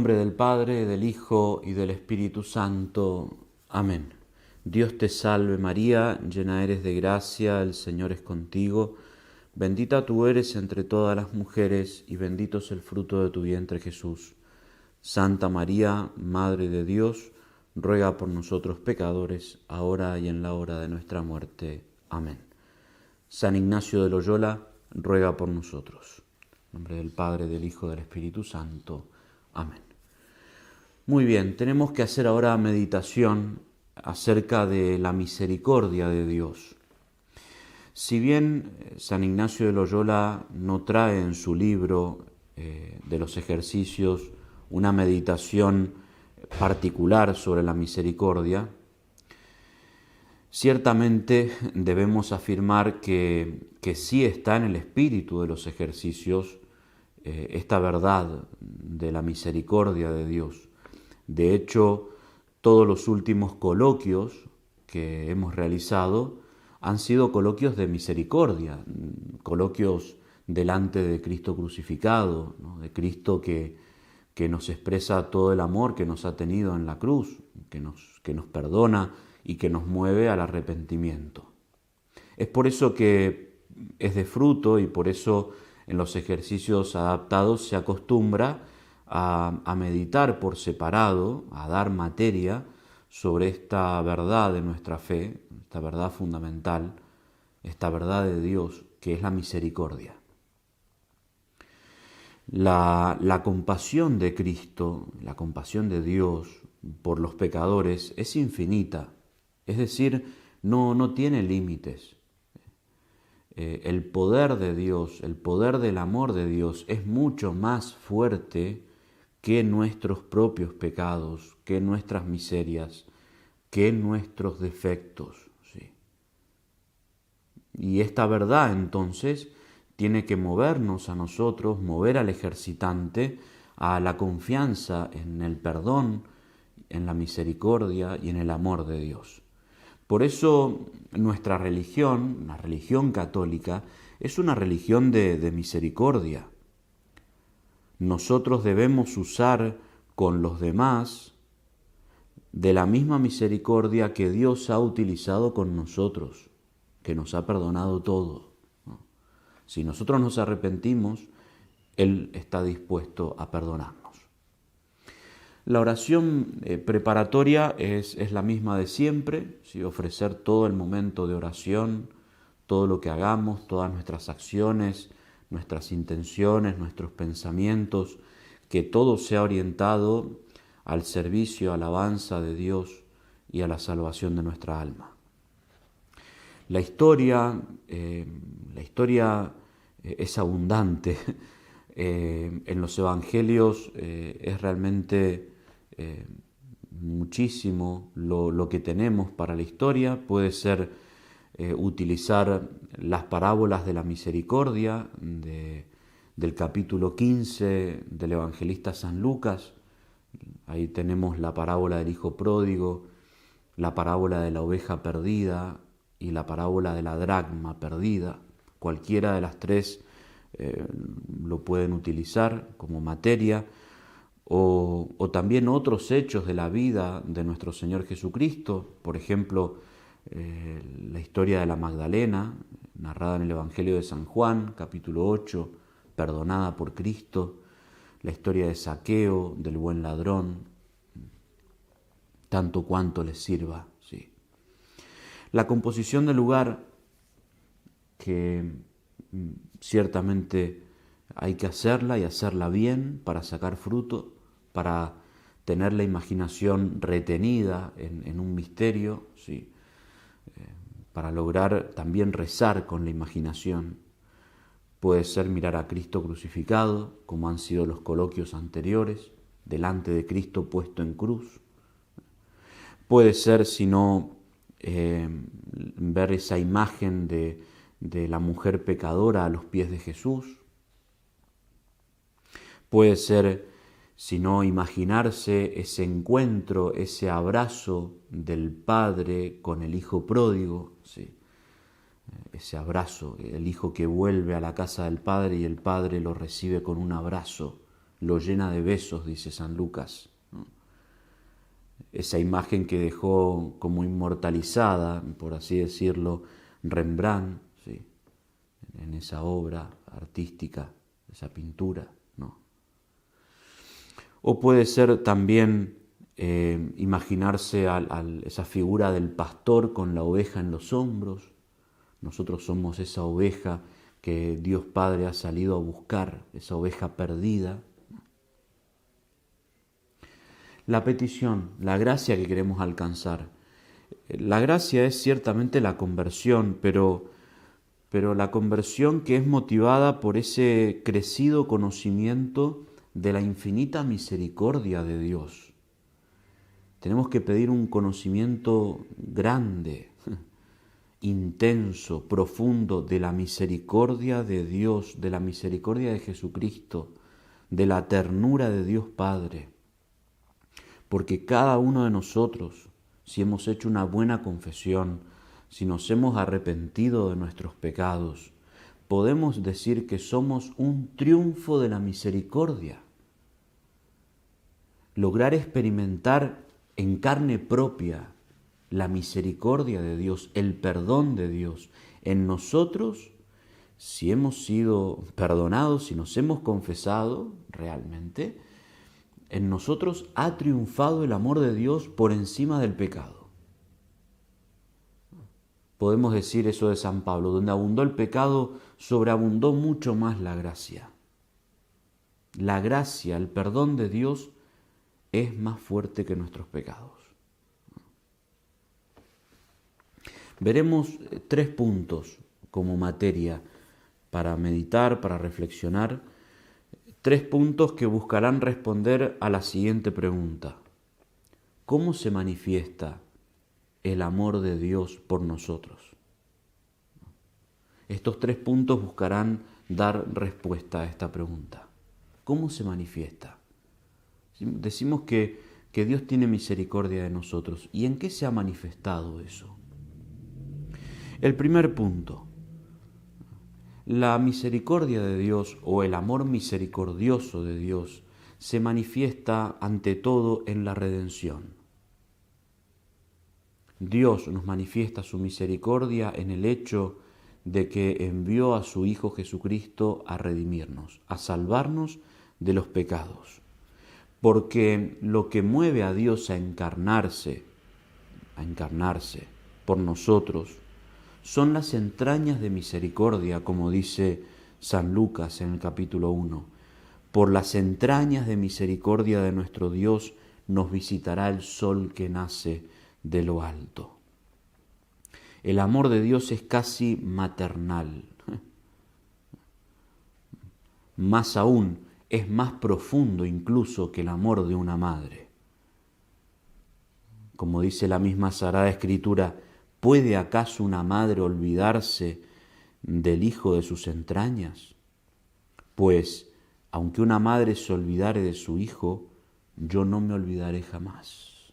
nombre del Padre, del Hijo y del Espíritu Santo. Amén. Dios te salve María, llena eres de gracia, el Señor es contigo. Bendita tú eres entre todas las mujeres y bendito es el fruto de tu vientre Jesús. Santa María, Madre de Dios, ruega por nosotros pecadores, ahora y en la hora de nuestra muerte. Amén. San Ignacio de Loyola, ruega por nosotros. En nombre del Padre, del Hijo y del Espíritu Santo. Amén. Muy bien, tenemos que hacer ahora meditación acerca de la misericordia de Dios. Si bien San Ignacio de Loyola no trae en su libro de los ejercicios una meditación particular sobre la misericordia, ciertamente debemos afirmar que sí está en el espíritu de los ejercicios esta verdad de la misericordia de Dios. De hecho, todos los últimos coloquios que hemos realizado han sido coloquios de misericordia, coloquios delante de Cristo crucificado, ¿no? De Cristo que nos expresa todo el amor que nos ha tenido en la cruz, que nos perdona y que nos mueve al arrepentimiento. Es por eso que es de fruto y por eso en los ejercicios adaptados se acostumbra a meditar por separado, a dar materia sobre esta verdad de nuestra fe, esta verdad fundamental, esta verdad de Dios, que es la misericordia. La compasión de Cristo, la compasión de Dios por los pecadores es infinita, es decir, no tiene límites. El poder de Dios, el poder del amor de Dios es mucho más fuerte que nuestros propios pecados, que nuestras miserias, que nuestros defectos. ¿Sí? Y esta verdad entonces tiene que movernos a nosotros, mover al ejercitante a la confianza en el perdón, en la misericordia y en el amor de Dios. Por eso nuestra religión, la religión católica, es una religión de misericordia. Nosotros debemos usar con los demás de la misma misericordia que Dios ha utilizado con nosotros, que nos ha perdonado todo. Si nosotros nos arrepentimos, Él está dispuesto a perdonarnos. La oración preparatoria es la misma de siempre, ¿sí? Ofrecer todo el momento de oración, todo lo que hagamos, todas nuestras acciones, nuestras intenciones, nuestros pensamientos, que todo sea orientado al servicio, alabanza de Dios y a la salvación de nuestra alma. La historia es abundante. En los evangelios es realmente muchísimo lo que tenemos para la historia. Puede ser utilizar las parábolas de la misericordia del capítulo 15 del evangelista San Lucas. Ahí tenemos la parábola del hijo pródigo, la parábola de la oveja perdida y la parábola de la dracma perdida. Cualquiera de las tres lo pueden utilizar como materia, o también otros hechos de la vida de nuestro Señor Jesucristo, por ejemplo, la historia de la Magdalena, narrada en el Evangelio de San Juan, capítulo 8, perdonada por Cristo, la historia de Zaqueo, del buen ladrón, tanto cuanto les sirva. Sí. La composición del lugar, que ciertamente hay que hacerla y hacerla bien para sacar fruto, para tener la imaginación retenida en un misterio, ¿sí? Para lograr también rezar con la imaginación. Puede ser mirar a Cristo crucificado, como han sido los coloquios anteriores, delante de Cristo puesto en cruz. Puede ser, si no, ver esa imagen de la mujer pecadora a los pies de Jesús. Puede ser, si no, imaginarse ese encuentro, ese abrazo del Padre con el Hijo pródigo, ¿sí? Ese abrazo, el Hijo que vuelve a la casa del Padre y el Padre lo recibe con un abrazo, lo llena de besos, dice San Lucas, ¿no? Esa imagen que dejó como inmortalizada, por así decirlo, Rembrandt, ¿sí?, en esa obra artística, esa pintura, ¿no? O puede ser también imaginarse esa figura del pastor con la oveja en los hombros. Nosotros somos esa oveja que Dios Padre ha salido a buscar, esa oveja perdida. La petición, la gracia que queremos alcanzar. La gracia es ciertamente la conversión, pero la conversión que es motivada por ese crecido conocimiento de la infinita misericordia de Dios. Tenemos que pedir un conocimiento grande, intenso, profundo de la misericordia de Dios, de la misericordia de Jesucristo, de la ternura de Dios Padre. Porque cada uno de nosotros, si hemos hecho una buena confesión, si nos hemos arrepentido de nuestros pecados, podemos decir que somos un triunfo de la misericordia. Lograr experimentar en carne propia la misericordia de Dios, el perdón de Dios en nosotros, si hemos sido perdonados, si nos hemos confesado realmente, en nosotros ha triunfado el amor de Dios por encima del pecado. Podemos decir eso de San Pablo: donde abundó el pecado, sobreabundó mucho más la gracia. La gracia, el perdón de Dios es más fuerte que nuestros pecados. Veremos 3 puntos como materia para meditar, para reflexionar. 3 puntos que buscarán responder a la siguiente pregunta: ¿cómo se manifiesta el amor de Dios por nosotros? Estos 3 puntos buscarán dar respuesta a esta pregunta. ¿Cómo se manifiesta? Decimos que Dios tiene misericordia de nosotros. ¿Y en qué se ha manifestado eso? El primer punto: la misericordia de Dios o el amor misericordioso de Dios se manifiesta ante todo en la redención. Dios nos manifiesta su misericordia en el hecho de que envió a su Hijo Jesucristo a redimirnos, a salvarnos de los pecados. Porque lo que mueve a Dios a encarnarse por nosotros, son las entrañas de misericordia, como dice San Lucas en el capítulo 1. Por las entrañas de misericordia de nuestro Dios nos visitará el sol que nace de lo alto. El amor de Dios es casi maternal. Más aún, es más profundo incluso que el amor de una madre. Como dice la misma Sagrada Escritura, ¿puede acaso una madre olvidarse del hijo de sus entrañas? Pues, aunque una madre se olvidare de su hijo, yo no me olvidaré jamás.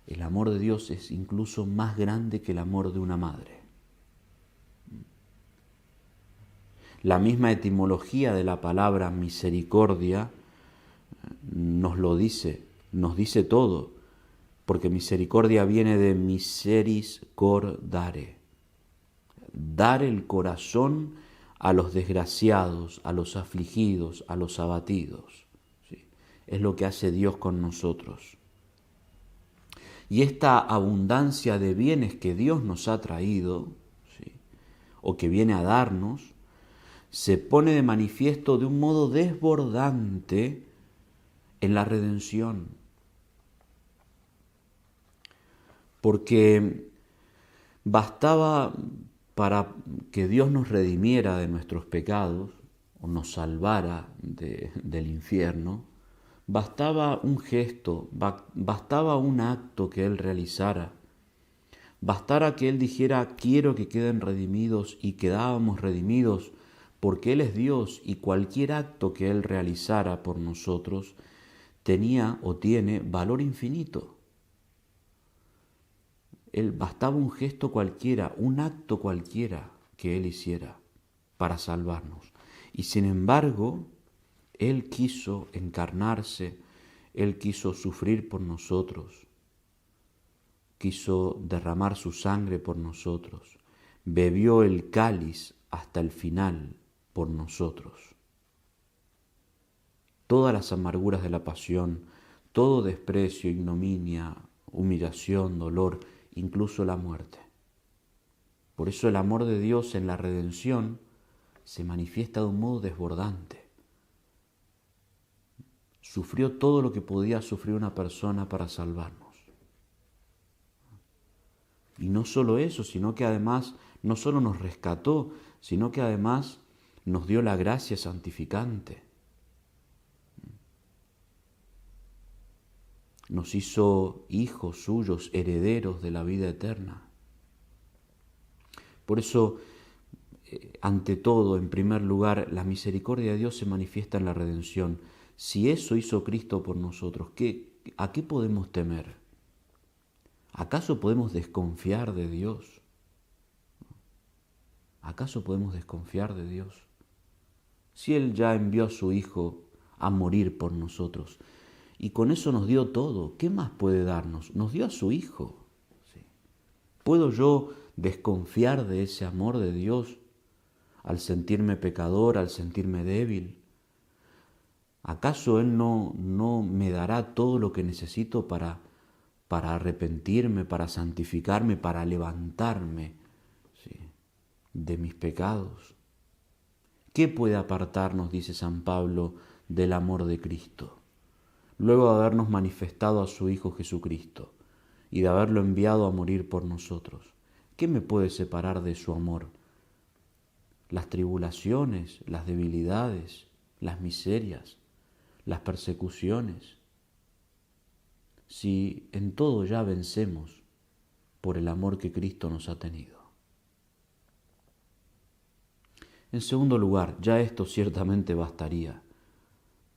El amor de Dios es incluso más grande que el amor de una madre. La misma etimología de la palabra misericordia nos lo dice, nos dice todo, porque misericordia viene de miseris cor dare, dar el corazón a los desgraciados, a los afligidos, a los abatidos. ¿Sí? Es lo que hace Dios con nosotros. Y esta abundancia de bienes que Dios nos ha traído, ¿sí?, o que viene a darnos, se pone de manifiesto de un modo desbordante en la redención. Porque bastaba para que Dios nos redimiera de nuestros pecados o nos salvara del infierno, bastaba un gesto, bastaba un acto que Él realizara, bastara que Él dijera: quiero que queden redimidos, y quedábamos redimidos, porque Él es Dios y cualquier acto que Él realizara por nosotros tenía o tiene valor infinito. Bastaba un gesto cualquiera, un acto cualquiera que Él hiciera para salvarnos. Y sin embargo, Él quiso encarnarse, Él quiso sufrir por nosotros, quiso derramar su sangre por nosotros, bebió el cáliz hasta el final por nosotros. Todas las amarguras de la pasión, todo desprecio, ignominia, humillación, dolor, incluso la muerte. Por eso el amor de Dios en la redención se manifiesta de un modo desbordante. Sufrió todo lo que podía sufrir una persona para salvarnos. Y no solo eso, sino que además no solo nos rescató, sino que además nos dio la gracia santificante. Nos hizo hijos suyos, herederos de la vida eterna. Por eso, ante todo, en primer lugar, la misericordia de Dios se manifiesta en la redención. Si eso hizo Cristo por nosotros, ¿a qué podemos temer? ¿Acaso podemos desconfiar de Dios? ¿Acaso podemos desconfiar de Dios? Si Él ya envió a su Hijo a morir por nosotros y con eso nos dio todo, ¿qué más puede darnos? Nos dio a su Hijo. ¿Sí? ¿Puedo yo desconfiar de ese amor de Dios al sentirme pecador, al sentirme débil? ¿Acaso Él no me dará todo lo que necesito para arrepentirme, para santificarme, para levantarme, ¿sí?, de mis pecados? ¿Qué puede apartarnos, dice San Pablo, del amor de Cristo? Luego de habernos manifestado a su Hijo Jesucristo y de haberlo enviado a morir por nosotros, ¿qué me puede separar de su amor? Las tribulaciones, las debilidades, las miserias, las persecuciones. Si en todo ya vencemos por el amor que Cristo nos ha tenido. En segundo lugar, ya esto ciertamente bastaría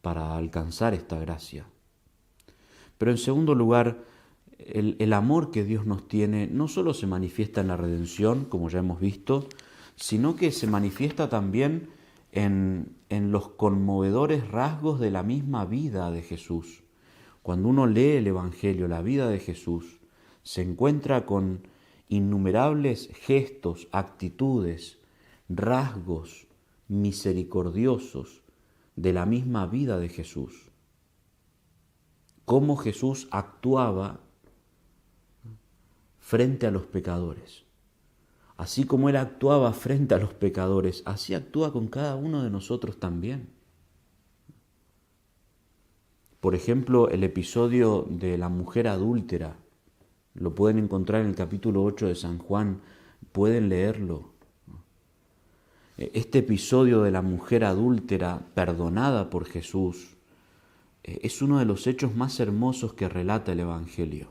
para alcanzar esta gracia. Pero en segundo lugar, el amor que Dios nos tiene no solo se manifiesta en la redención, como ya hemos visto, sino que se manifiesta también en los conmovedores rasgos de la misma vida de Jesús. Cuando uno lee el Evangelio, la vida de Jesús, se encuentra con innumerables gestos, actitudes, rasgos misericordiosos de la misma vida de Jesús. Cómo Jesús actuaba frente a los pecadores. Así como Él actuaba frente a los pecadores, así actúa con cada uno de nosotros también. Por ejemplo, el episodio de la mujer adúltera, lo pueden encontrar en el capítulo 8 de San Juan, pueden leerlo. Este episodio de la mujer adúltera perdonada por Jesús es uno de los hechos más hermosos que relata el Evangelio.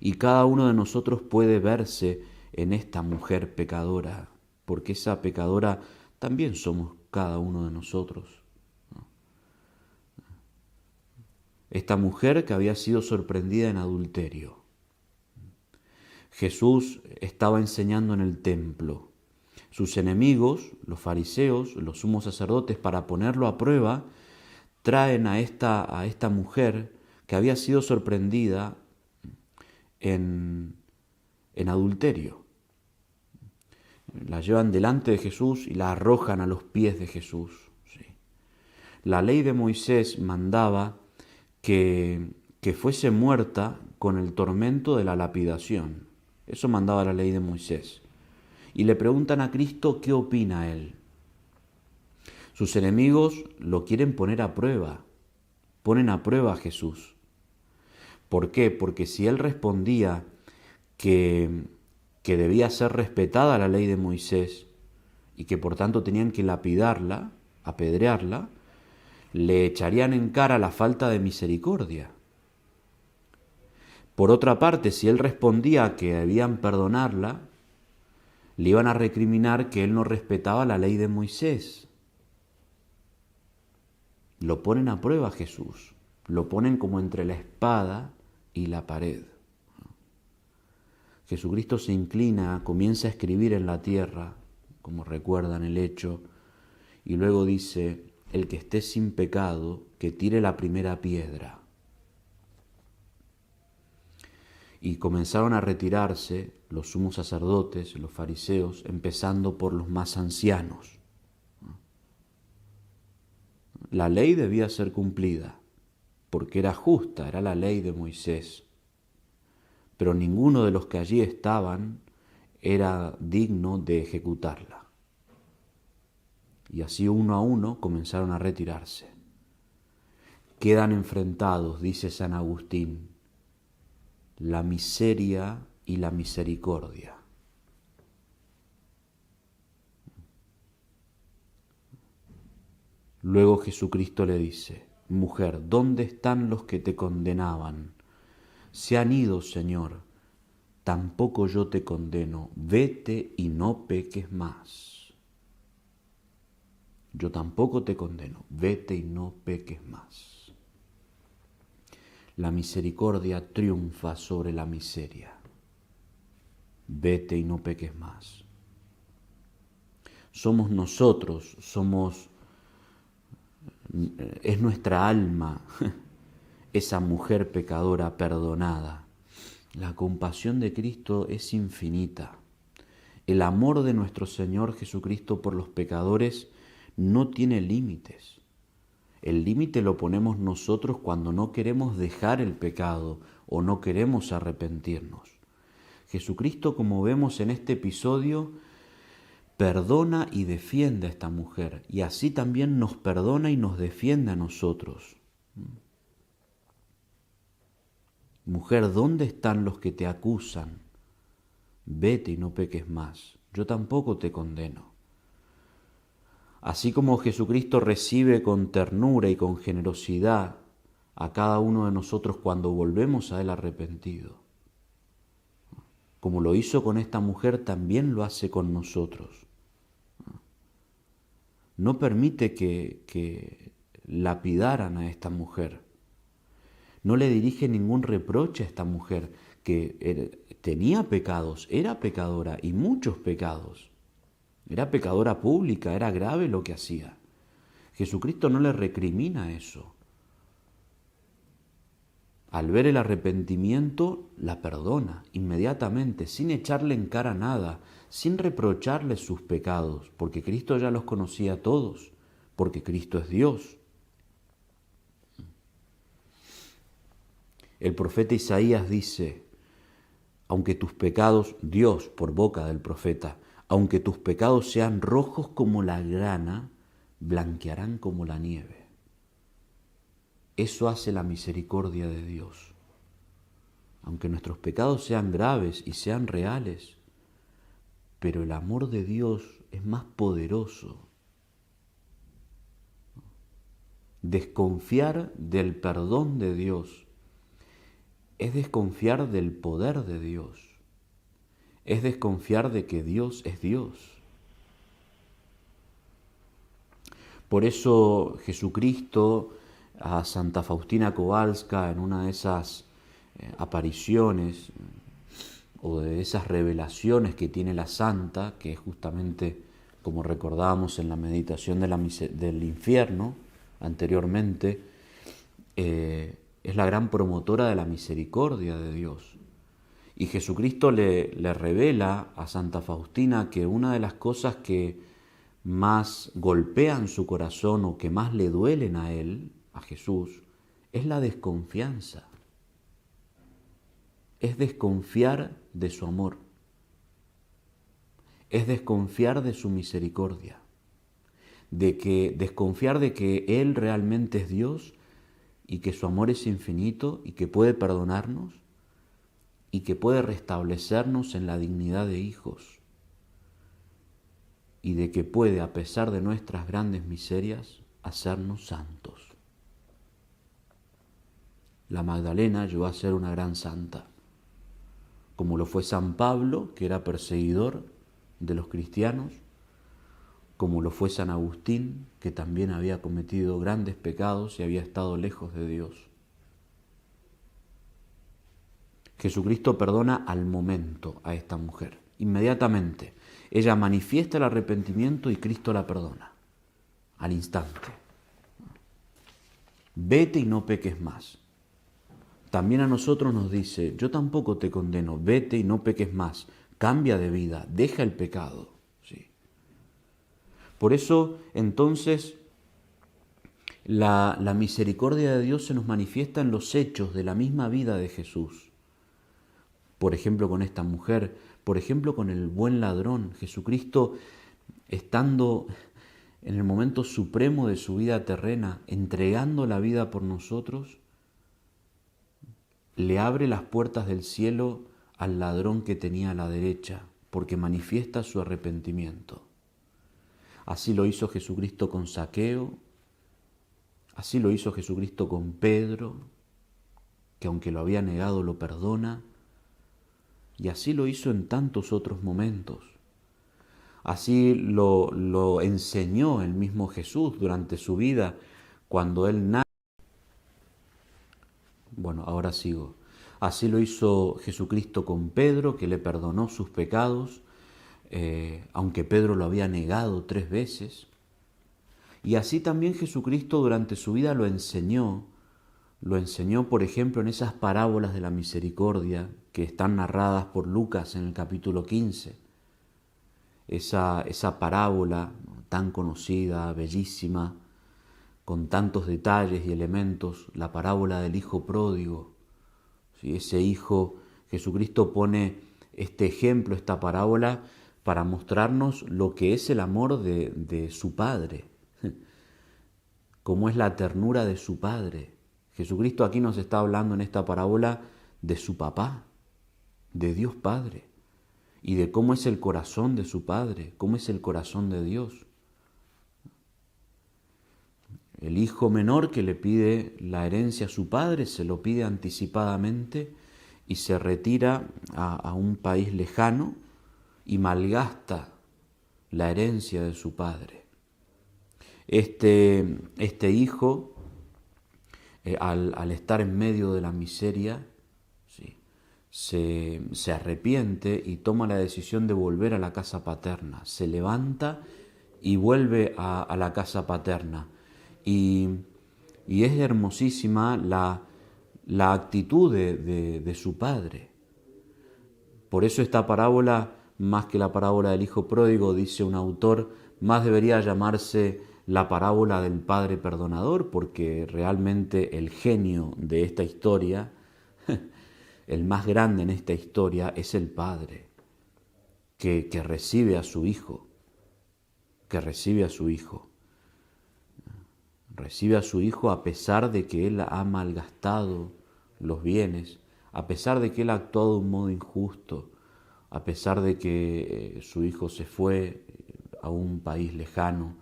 Y cada uno de nosotros puede verse en esta mujer pecadora, porque esa pecadora también somos cada uno de nosotros. Esta mujer que había sido sorprendida en adulterio. Jesús estaba enseñando en el templo. Sus enemigos, los fariseos, los sumos sacerdotes, para ponerlo a prueba, traen a esta mujer que había sido sorprendida en adulterio. La llevan delante de Jesús y la arrojan a los pies de Jesús. Sí. La ley de Moisés mandaba que fuese muerta con el tormento de la lapidación. Eso mandaba la ley de Moisés. Y le preguntan a Cristo qué opina Él. Sus enemigos lo quieren poner a prueba, ponen a prueba a Jesús. ¿Por qué? Porque si Él respondía que debía ser respetada la ley de Moisés y que por tanto tenían que lapidarla, apedrearla, le echarían en cara la falta de misericordia. Por otra parte, si Él respondía que debían perdonarla, le iban a recriminar que Él no respetaba la ley de Moisés. Lo ponen a prueba a Jesús, lo ponen como entre la espada y la pared. Jesucristo se inclina, comienza a escribir en la tierra, como recuerdan el hecho, y luego dice, el que esté sin pecado, que tire la primera piedra. Y comenzaron a retirarse los sumos sacerdotes, los fariseos, empezando por los más ancianos. La ley debía ser cumplida, porque era justa, era la ley de Moisés. Pero ninguno de los que allí estaban era digno de ejecutarla. Y así uno a uno comenzaron a retirarse. Quedan enfrentados, dice San Agustín, la miseria y la misericordia. Luego Jesucristo le dice: mujer, ¿dónde están los que te condenaban? Se han ido, Señor, tampoco yo te condeno, vete y no peques más. Yo tampoco te condeno, vete y no peques más. La misericordia triunfa sobre la miseria. Vete y no peques más. Somos nosotros, es nuestra alma, esa mujer pecadora perdonada. La compasión de Cristo es infinita. El amor de nuestro Señor Jesucristo por los pecadores no tiene límites. El límite lo ponemos nosotros cuando no queremos dejar el pecado o no queremos arrepentirnos. Jesucristo, como vemos en este episodio, perdona y defiende a esta mujer, y así también nos perdona y nos defiende a nosotros. Mujer, ¿dónde están los que te acusan? Vete y no peques más. Yo tampoco te condeno. Así como Jesucristo recibe con ternura y con generosidad a cada uno de nosotros cuando volvemos a Él arrepentido, como lo hizo con esta mujer, también lo hace con nosotros. No permite que lapidaran a esta mujer. No le dirige ningún reproche a esta mujer, que tenía pecados, era pecadora y muchos pecados. Era pecadora pública, era grave lo que hacía. Jesucristo no le recrimina eso. Al ver el arrepentimiento, la perdona inmediatamente, sin echarle en cara nada, sin reprocharle sus pecados, porque Cristo ya los conocía todos, porque Cristo es Dios. El profeta Isaías dice: aunque tus pecados, Dios por boca del profeta, aunque tus pecados sean rojos como la grana, blanquearán como la nieve. Eso hace la misericordia de Dios. Aunque nuestros pecados sean graves y sean reales, pero el amor de Dios es más poderoso. Desconfiar del perdón de Dios es desconfiar del poder de Dios. Es desconfiar de que Dios es Dios. Por eso Jesucristo a Santa Faustina Kowalska, en una de esas apariciones o de esas revelaciones que tiene la santa, que es justamente como recordábamos en la meditación del infierno anteriormente, es la gran promotora de la misericordia de Dios. Y Jesucristo le revela a Santa Faustina que una de las cosas que más golpean su corazón o que más le duelen a él, a Jesús, es la desconfianza. Es desconfiar de su amor. Es desconfiar de su misericordia. Desconfiar de que Él realmente es Dios y que su amor es infinito y que puede perdonarnos y que puede restablecernos en la dignidad de hijos y de que puede, a pesar de nuestras grandes miserias, hacernos santos. La Magdalena llegó a ser una gran santa, como lo fue San Pablo, que era perseguidor de los cristianos, como lo fue San Agustín, que también había cometido grandes pecados y había estado lejos de Dios. Jesucristo perdona al momento a esta mujer, inmediatamente. Ella manifiesta el arrepentimiento y Cristo la perdona, al instante. vete y no peques más. También a nosotros nos dice, yo tampoco te condeno, vete y no peques más, cambia de vida, deja el pecado. ¿Sí? Por eso, entonces, la misericordia de Dios se nos manifiesta en los hechos de la misma vida de Jesús. Por ejemplo, con esta mujer, por ejemplo, con el buen ladrón. Jesucristo, estando en el momento supremo de su vida terrena, entregando la vida por nosotros, le abre las puertas del cielo al ladrón que tenía a la derecha, porque manifiesta su arrepentimiento. Así lo hizo Jesucristo con Zaqueo, así lo hizo Jesucristo con Pedro, que aunque lo había negado lo perdona, y así lo hizo en tantos otros momentos. Así lo enseñó el mismo Jesús durante su vida, cuando él nace. Bueno, ahora sigo. Así lo hizo Jesucristo con Pedro, que le perdonó sus pecados, aunque Pedro lo había negado 3 veces. Y así también Jesucristo durante su vida lo enseñó, por ejemplo, en esas parábolas de la misericordia que están narradas por Lucas en el capítulo 15. Esa parábola tan conocida, bellísima, con tantos detalles y elementos, la parábola del hijo pródigo. ¿Sí? Ese hijo, Jesucristo pone este ejemplo, esta parábola, para mostrarnos lo que es el amor de su Padre, cómo es la ternura de su Padre. Jesucristo aquí nos está hablando en esta parábola de su papá, de Dios Padre, y de cómo es el corazón de su Padre, cómo es el corazón de Dios. El hijo menor que le pide la herencia a su padre se lo pide anticipadamente y se retira a un país lejano y malgasta la herencia de su padre. Este hijo, al estar en medio de la miseria, ¿sí?, se arrepiente y toma la decisión de volver a la casa paterna. Se levanta y vuelve a la casa paterna. Y es hermosísima la actitud de su padre. Por eso esta parábola, más que la parábola del hijo pródigo, dice un autor, más debería llamarse la parábola del padre perdonador, porque realmente el genio de esta historia, el más grande en esta historia, es el padre que recibe a su hijo, recibe a su hijo a pesar de que él ha malgastado los bienes, a pesar de que él ha actuado de un modo injusto, a pesar de que su hijo se fue a un país lejano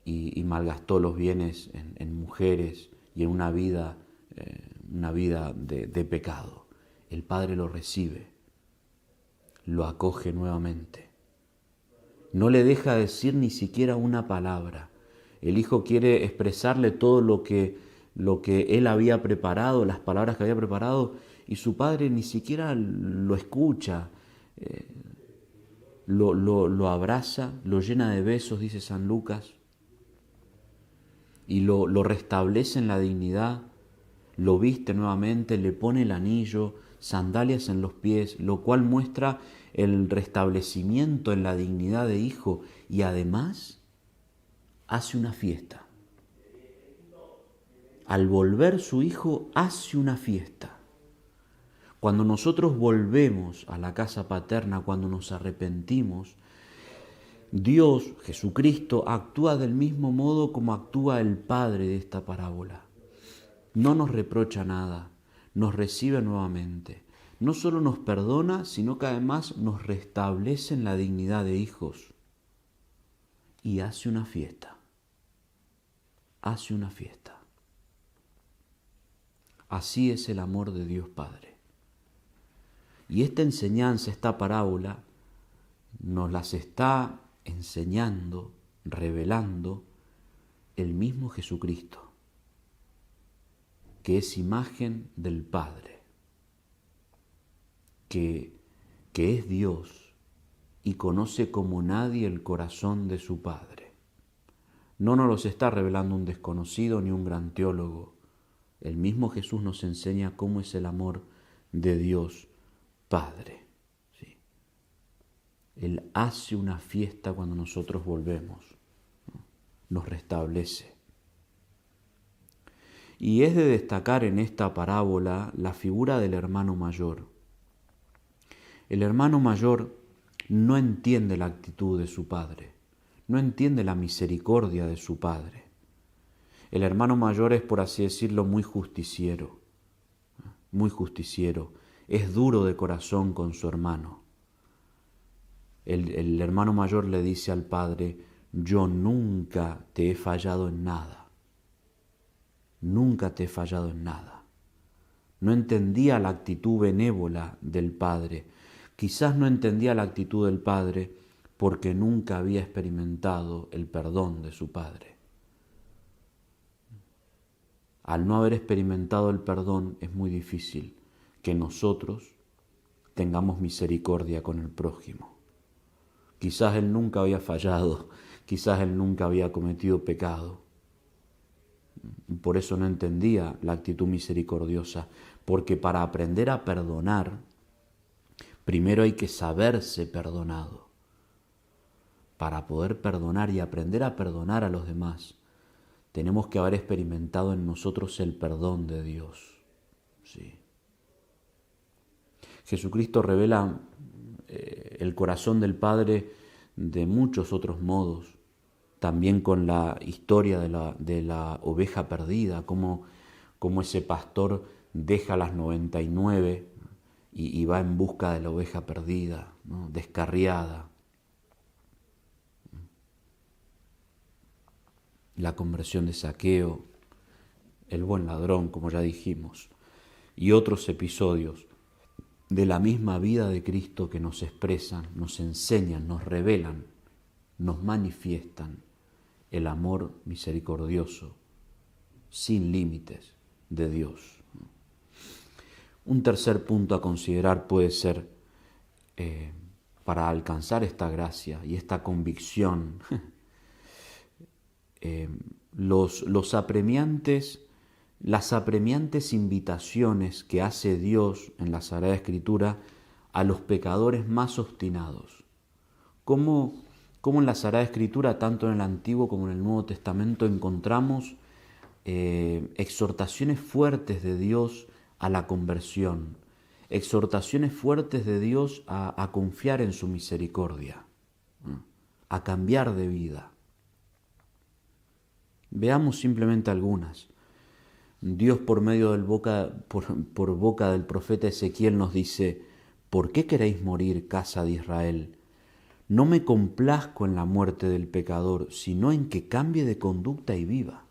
y malgastó los bienes en mujeres y en una vida de pecado. El Padre lo recibe, lo acoge nuevamente. No le deja decir ni siquiera una palabra. El hijo quiere expresarle todo lo que él había preparado, las palabras que había preparado, y su padre ni siquiera lo escucha, lo abraza, lo llena de besos, dice San Lucas, y lo restablece en la dignidad, lo viste nuevamente, le pone el anillo, sandalias en los pies, lo cual muestra el restablecimiento en la dignidad de hijo, y además hace una fiesta. Al volver su hijo hace una fiesta. Cuando nosotros volvemos a la casa paterna, cuando nos arrepentimos, Dios, Jesucristo, actúa del mismo modo como actúa el Padre de esta parábola. No nos reprocha nada, nos recibe nuevamente. No solo nos perdona, sino que además nos restablece en la dignidad de hijos. Y hace una fiesta. Hace una fiesta. Así es el amor de Dios Padre. Y esta enseñanza, esta parábola, nos las está enseñando, revelando el mismo Jesucristo, que es imagen del Padre, que es Dios y conoce como nadie el corazón de su Padre. No nos los está revelando un desconocido ni un gran teólogo, El mismo Jesús nos enseña cómo es el amor de Dios Padre. ¿Sí? Él hace una fiesta cuando nosotros volvemos, ¿no? Nos restablece. Y es de destacar en esta parábola la figura del hermano mayor. El hermano mayor no entiende la actitud de su padre, no entiende la misericordia de su padre. El hermano mayor es, por así decirlo, muy justiciero, es duro de corazón con su hermano. El hermano mayor le dice al padre: yo nunca te he fallado en nada, nunca te he fallado en nada. No entendía la actitud benévola del padre. Quizás no entendía la actitud del padre porque nunca había experimentado el perdón de su padre. Al no haber experimentado el perdón, es muy difícil que nosotros tengamos misericordia con el prójimo. Quizás él nunca había fallado, quizás él nunca había cometido pecado. Por eso no entendía la actitud misericordiosa, porque para aprender a perdonar, primero hay que saberse perdonado. Para poder perdonar y aprender a perdonar a los demás, tenemos que haber experimentado en nosotros el perdón de Dios. Sí. Jesucristo revela el corazón del Padre de muchos otros modos, también con la historia de la oveja perdida, como ese pastor deja las 99 y va en busca de la oveja perdida, ¿no? Descarriada. La conversión de Zaqueo, el buen ladrón, como ya dijimos, y otros episodios de la misma vida de Cristo que nos expresan, nos enseñan, nos revelan, nos manifiestan el amor misericordioso, sin límites, de Dios. Un tercer punto a considerar puede ser, para alcanzar esta gracia y esta convicción, las apremiantes invitaciones que hace Dios en la Sagrada Escritura a los pecadores más obstinados. Como en la Sagrada Escritura, tanto en el Antiguo como en el Nuevo Testamento, encontramos exhortaciones fuertes de Dios a la conversión, exhortaciones fuertes de Dios a confiar en su misericordia, a cambiar de vida. Veamos simplemente algunas. Dios por medio por boca del profeta Ezequiel nos dice: ¿por qué queréis morir, casa de Israel? No me complazco en la muerte del pecador, sino en que cambie de conducta y viva.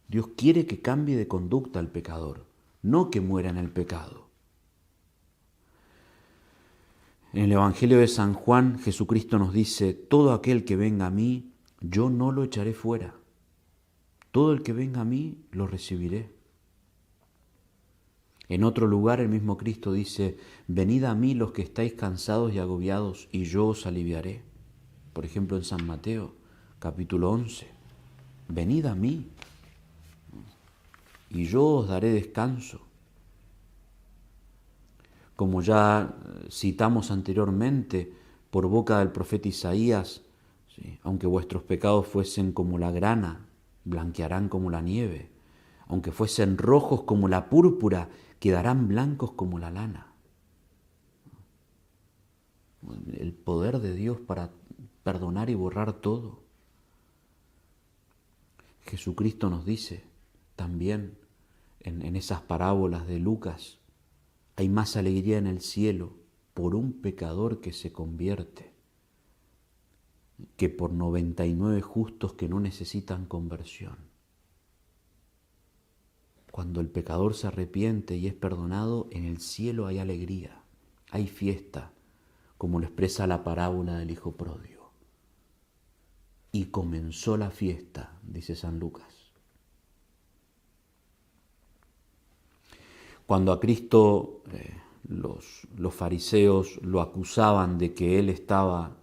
Dios quiere que cambie de conducta el pecador, no que muera en el pecado. En el Evangelio de San Juan, Jesucristo nos dice: todo aquel que venga a mí, yo no lo echaré fuera. Todo el que venga a mí, lo recibiré. En otro lugar, el mismo Cristo dice: venid a mí los que estáis cansados y agobiados, y yo os aliviaré. Por ejemplo, en San Mateo, capítulo 11. Venid a mí, y yo os daré descanso. Como ya citamos anteriormente, por boca del profeta Isaías, ¿sí? Aunque vuestros pecados fuesen como la grana, blanquearán como la nieve. Aunque fuesen rojos como la púrpura, quedarán blancos como la lana. El poder de Dios para perdonar y borrar todo. Jesucristo nos dice también en esas parábolas de Lucas: hay más alegría en el cielo por un pecador que se convierte que por 99 justos que no necesitan conversión. Cuando el pecador se arrepiente y es perdonado, en el cielo hay alegría, hay fiesta, como lo expresa la parábola del hijo pródigo. Y comenzó la fiesta, dice San Lucas. Cuando a Cristo los fariseos lo acusaban de que él estaba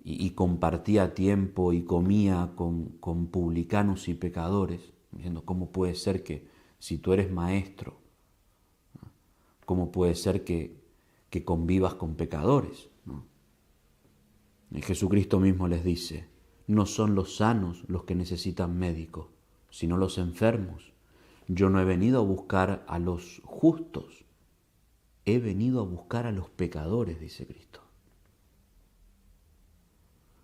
y compartía tiempo y comía con publicanos y pecadores, diciendo, ¿cómo puede ser que si tú eres maestro, cómo puede ser que convivas con pecadores? ¿No? Y Jesucristo mismo les dice, no son los sanos los que necesitan médico, sino los enfermos. Yo no he venido a buscar a los justos, he venido a buscar a los pecadores, dice Cristo.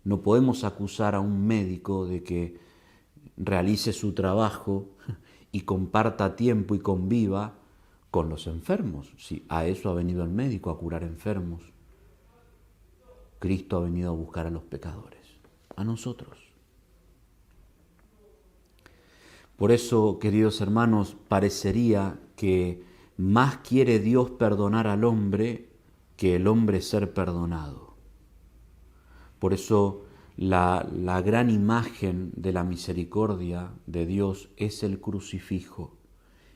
No podemos acusar a un médico de que realice su trabajo y comparta tiempo y conviva con los enfermos. Si a eso ha venido el médico, a curar enfermos. Cristo ha venido a buscar a los pecadores, a nosotros. Por eso, queridos hermanos, parecería que más quiere Dios perdonar al hombre que el hombre ser perdonado. Por eso la gran imagen de la misericordia de Dios es el crucifijo.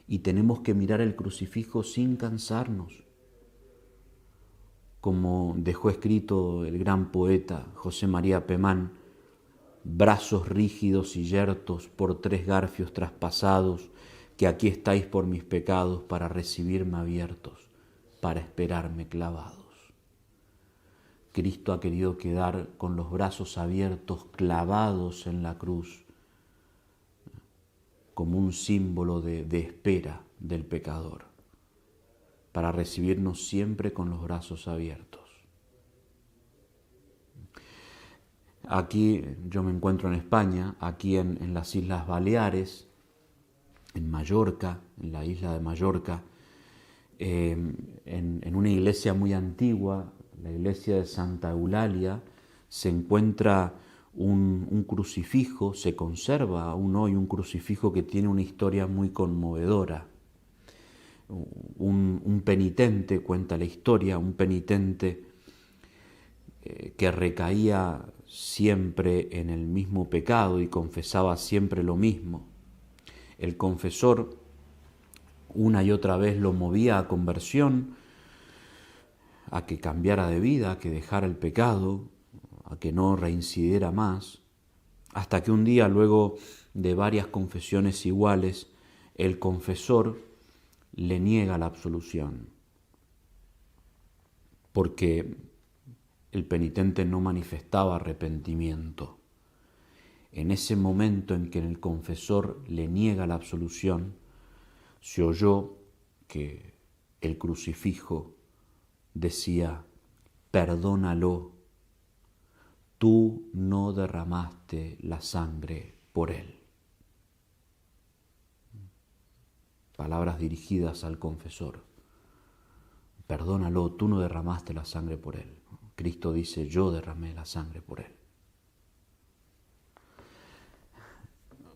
Y tenemos que mirar el crucifijo sin cansarnos. Como dejó escrito el gran poeta José María Pemán, brazos rígidos y yertos por 3 garfios traspasados, que aquí estáis por mis pecados para recibirme abiertos, para esperarme clavados. Cristo ha querido quedar con los brazos abiertos, clavados en la cruz, como un símbolo de espera del pecador, para recibirnos siempre con los brazos abiertos. Aquí yo me encuentro en España, aquí en las Islas Baleares, en Mallorca, en la isla de Mallorca, en una iglesia muy antigua, la iglesia de Santa Eulalia, se encuentra un crucifijo, se conserva aún hoy un crucifijo que tiene una historia muy conmovedora. Un penitente, cuenta la historia, un penitente que recaía siempre en el mismo pecado y confesaba siempre lo mismo. El confesor una y otra vez lo movía a conversión, a que cambiara de vida, a que dejara el pecado, a que no reincidiera más, hasta que un día, luego de varias confesiones iguales, el confesor le niega la absolución, porque el penitente no manifestaba arrepentimiento. En ese momento en que el confesor le niega la absolución, se oyó que el crucifijo decía, perdónalo, tú no derramaste la sangre por él. Palabras dirigidas al confesor. Perdónalo, tú no derramaste la sangre por él. Cristo dice, yo derramé la sangre por él.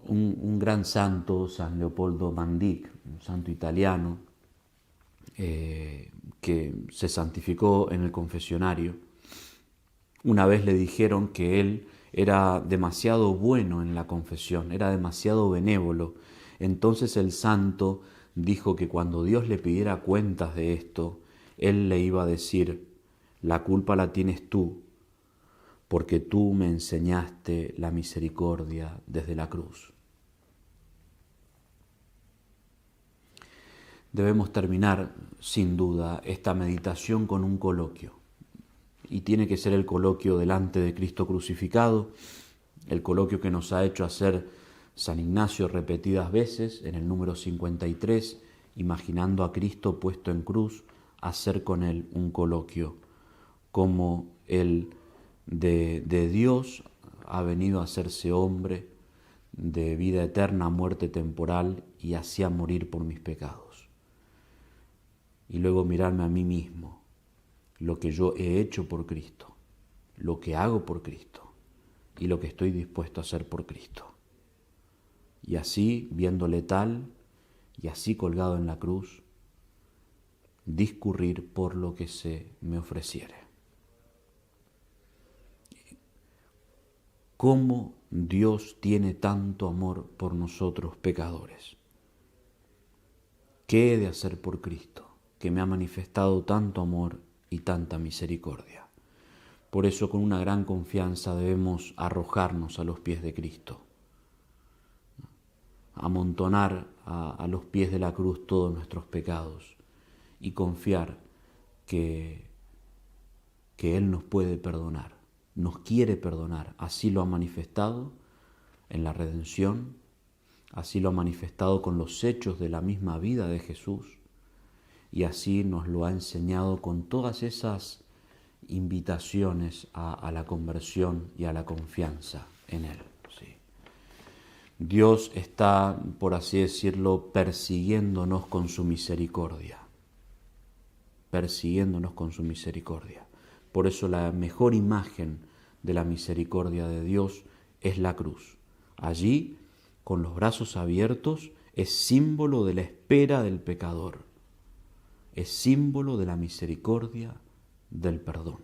Un gran santo, San Leopoldo Mandic, un santo italiano, que se santificó en el confesionario, una vez le dijeron que él era demasiado bueno en la confesión, era demasiado benévolo. Entonces el santo dijo que cuando Dios le pidiera cuentas de esto, él le iba a decir, la culpa la tienes tú, porque tú me enseñaste la misericordia desde la cruz. Debemos terminar, sin duda, esta meditación con un coloquio. Y tiene que ser el coloquio delante de Cristo crucificado, el coloquio que nos ha hecho hacer San Ignacio repetidas veces, en el número 53, imaginando a Cristo puesto en cruz, hacer con él un coloquio, como el de Dios ha venido a hacerse hombre, de vida eterna a muerte temporal, y así a morir por mis pecados. Y luego mirarme a mí mismo, lo que yo he hecho por Cristo, lo que hago por Cristo y lo que estoy dispuesto a hacer por Cristo. Y así, viéndole tal y así colgado en la cruz, discurrir por lo que se me ofreciere. ¿Cómo Dios tiene tanto amor por nosotros pecadores? ¿Qué he de hacer por Cristo, que me ha manifestado tanto amor y tanta misericordia? Por eso, con una gran confianza debemos arrojarnos a los pies de Cristo. amontonar a los pies de la cruz todos nuestros pecados y confiar que Él nos puede perdonar, nos quiere perdonar. Así lo ha manifestado en la redención, así lo ha manifestado con los hechos de la misma vida de Jesús, y así nos lo ha enseñado con todas esas invitaciones a la conversión y a la confianza en Él. Sí. Dios está, por así decirlo, persiguiéndonos con su misericordia. Persiguiéndonos con su misericordia. Por eso la mejor imagen de la misericordia de Dios es la cruz. Allí, con los brazos abiertos, es símbolo de la espera del pecador. Es símbolo de la misericordia, del perdón.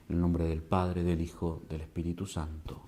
En el nombre del Padre, del Hijo, del Espíritu Santo.